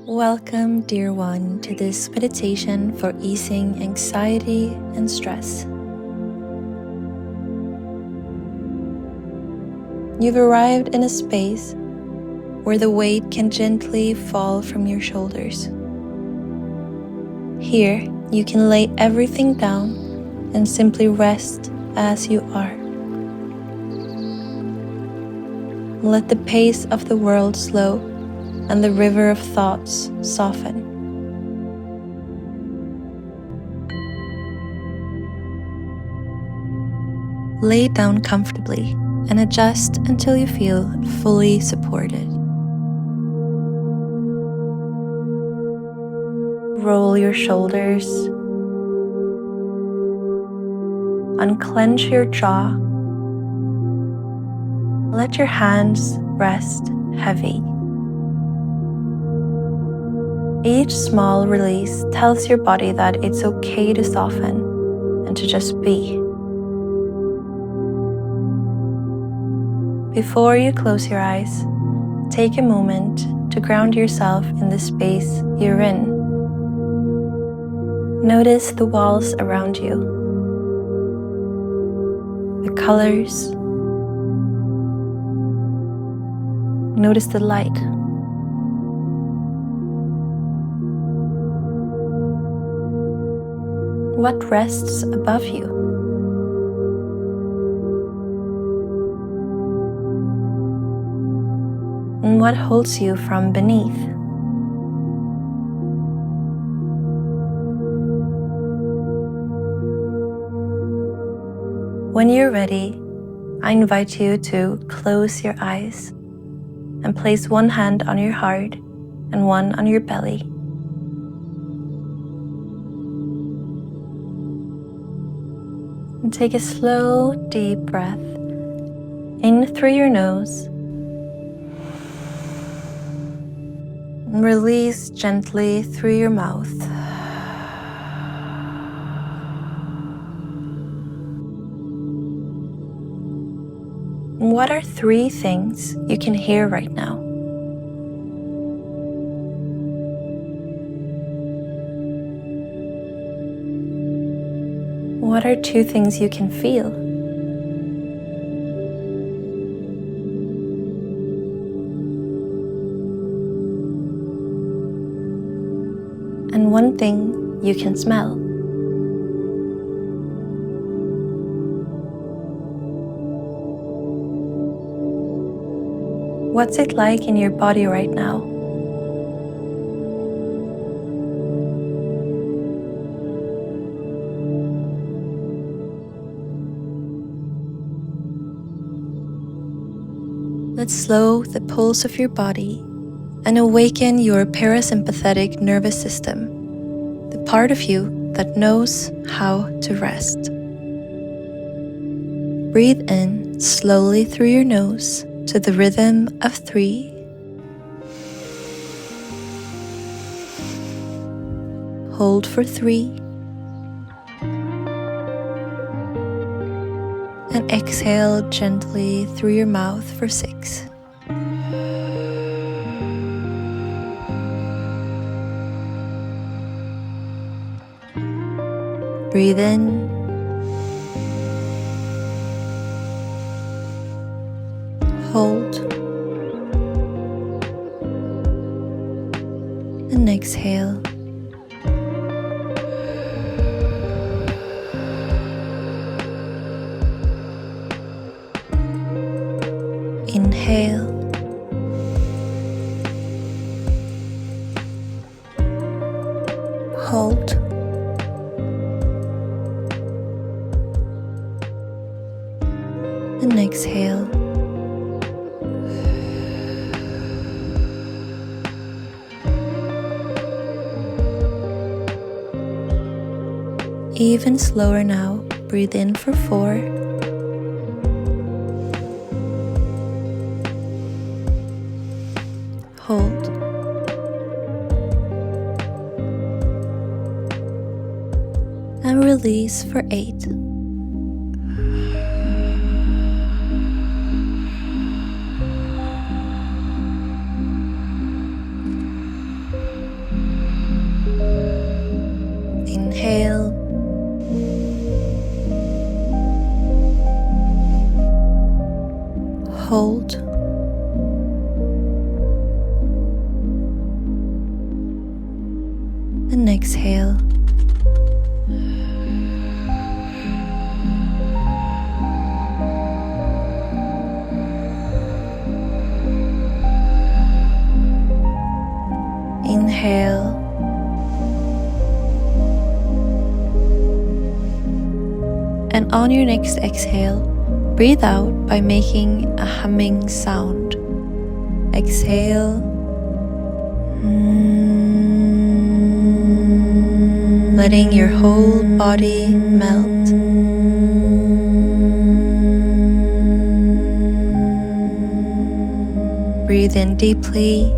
Welcome, dear one, to this meditation for easing anxiety and stress. You've arrived in a space where the weight can gently fall from your shoulders. Here, you can lay everything down and simply rest as you are. Let the pace of the world slow and the river of thoughts soften. Lay down comfortably and adjust until you feel fully supported. Roll your shoulders. Unclench your jaw. Let your hands rest heavy. Each small release tells your body that it's okay to soften and to just be. Before you close your eyes, take a moment to ground yourself in the space you're in. Notice the walls around you, the colors. Notice the light. What rests above you? And what holds you from beneath? When you're ready, I invite you to close your eyes and place one hand on your heart and one on your belly. And take a slow, deep breath in through your nose and release gently through your mouth. What are 3 things you can hear right now? What are 2 things you can feel? And 1 thing you can smell. What's it like in your body right now? Let's slow the pulse of your body and awaken your parasympathetic nervous system, the part of you that knows how to rest. Breathe in slowly through your nose to the rhythm of 3. Hold for 3. And exhale gently through your mouth for 6. Breathe in. Hold. And exhale. Inhale. Hold. And exhale. Even slower now, breathe in for 4. Hold. And release for 8. and exhale. Inhale. And on your next exhale, breathe out by making a humming sound. Exhale. Letting your whole body melt. Breathe in deeply.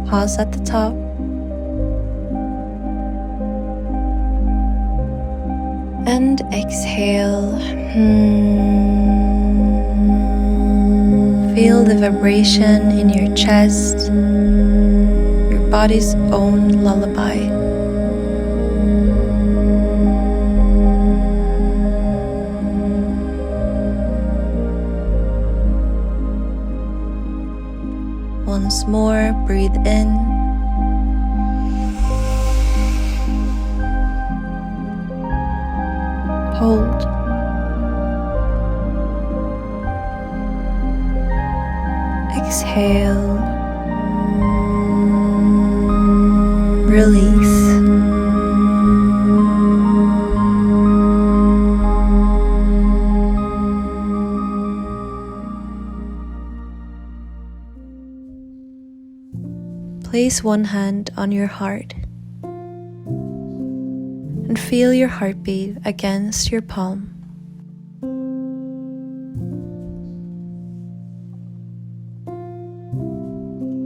Pause at the top. And exhale. Feel the vibration in your chest, your body's own lullaby. Once more, breathe in. Hold. Exhale. Release. Place one hand on your heart and feel your heartbeat against your palm.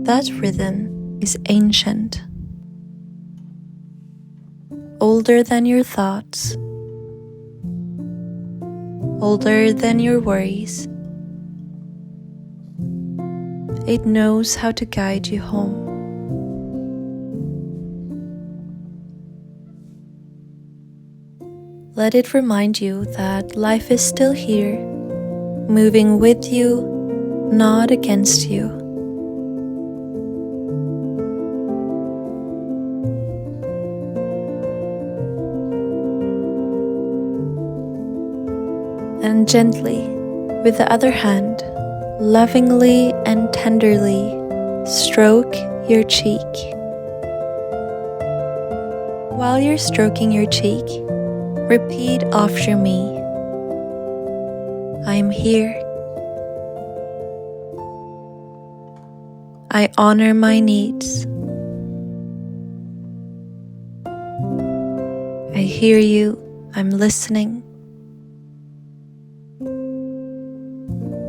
That rhythm is ancient, older than your thoughts, older than your worries. It knows how to guide you home. Let it remind you that life is still here, moving with you, not against you. And gently, with the other hand, lovingly and tenderly stroke your cheek. While you're stroking your cheek, repeat after me. I'm here. I honor my needs. I hear you. I'm listening.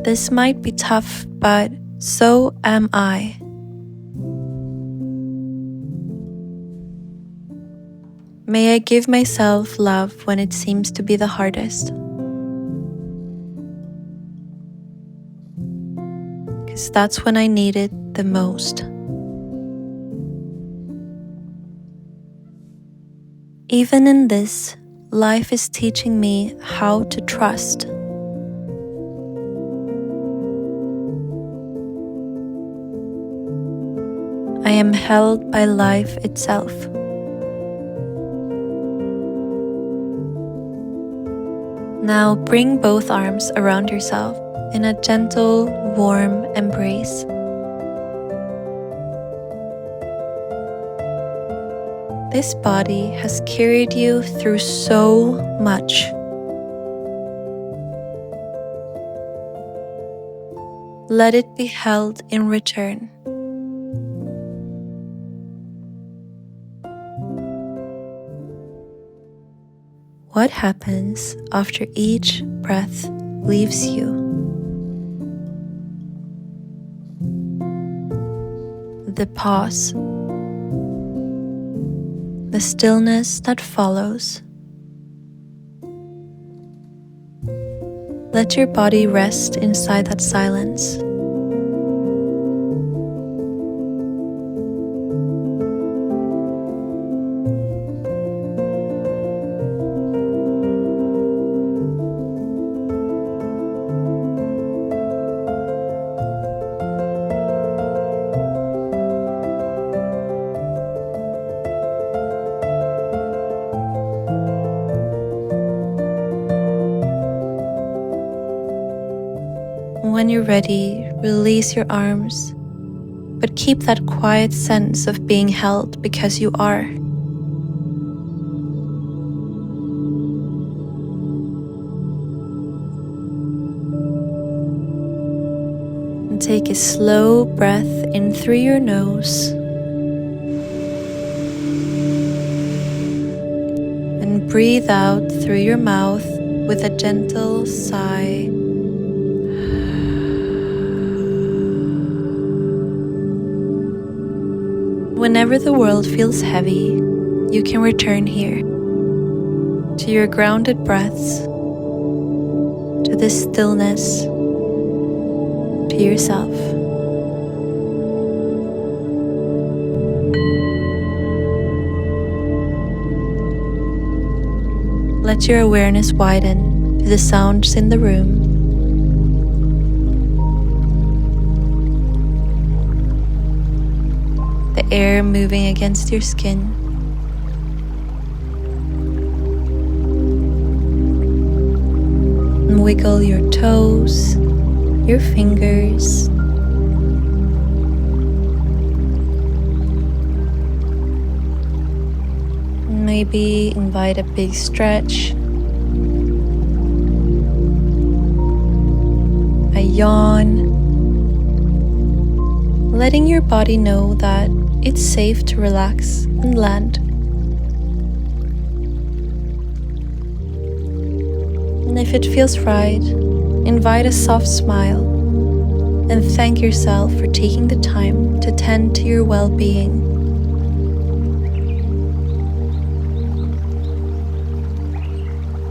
This might be tough, but so am I. May I give myself love when it seems to be the hardest. Because that's when I need it the most. Even in this, life is teaching me how to trust. I am held by life itself. Now bring both arms around yourself in a gentle, warm embrace. This body has carried you through so much. Let it be held in return. What happens after each breath leaves you? The pause, the stillness that follows. Let your body rest inside that silence. When you're ready, release your arms, but keep that quiet sense of being held because you are. And take a slow breath in through your nose and breathe out through your mouth with a gentle sigh. Whenever the world feels heavy, you can return here, to your grounded breaths, to this stillness, to yourself. Let your awareness widen to the sounds in the room. The air moving against your skin. And wiggle your toes, your fingers. Maybe invite a big stretch, a yawn, letting your body know that it's safe to relax and land. And if it feels right, invite a soft smile and thank yourself for taking the time to tend to your well-being.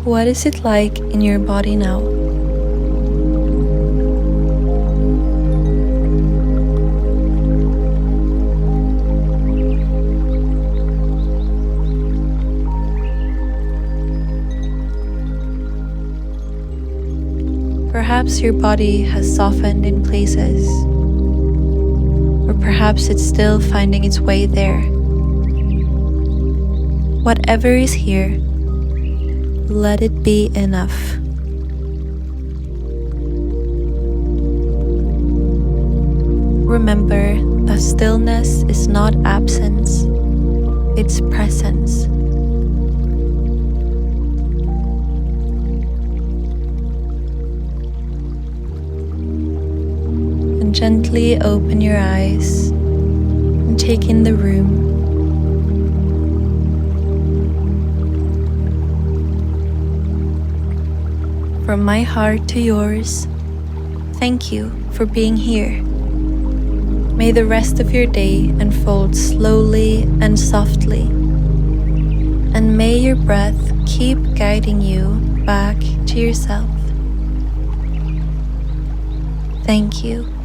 What is it like in your body now? Perhaps your body has softened in places, or perhaps it's still finding its way there. Whatever is here, let it be enough. Remember that stillness is not absence, it's presence. And gently open your eyes and take in the room. From my heart to yours, thank you for being here. May the rest of your day unfold slowly and softly, and may your breath keep guiding you back to yourself. Thank you.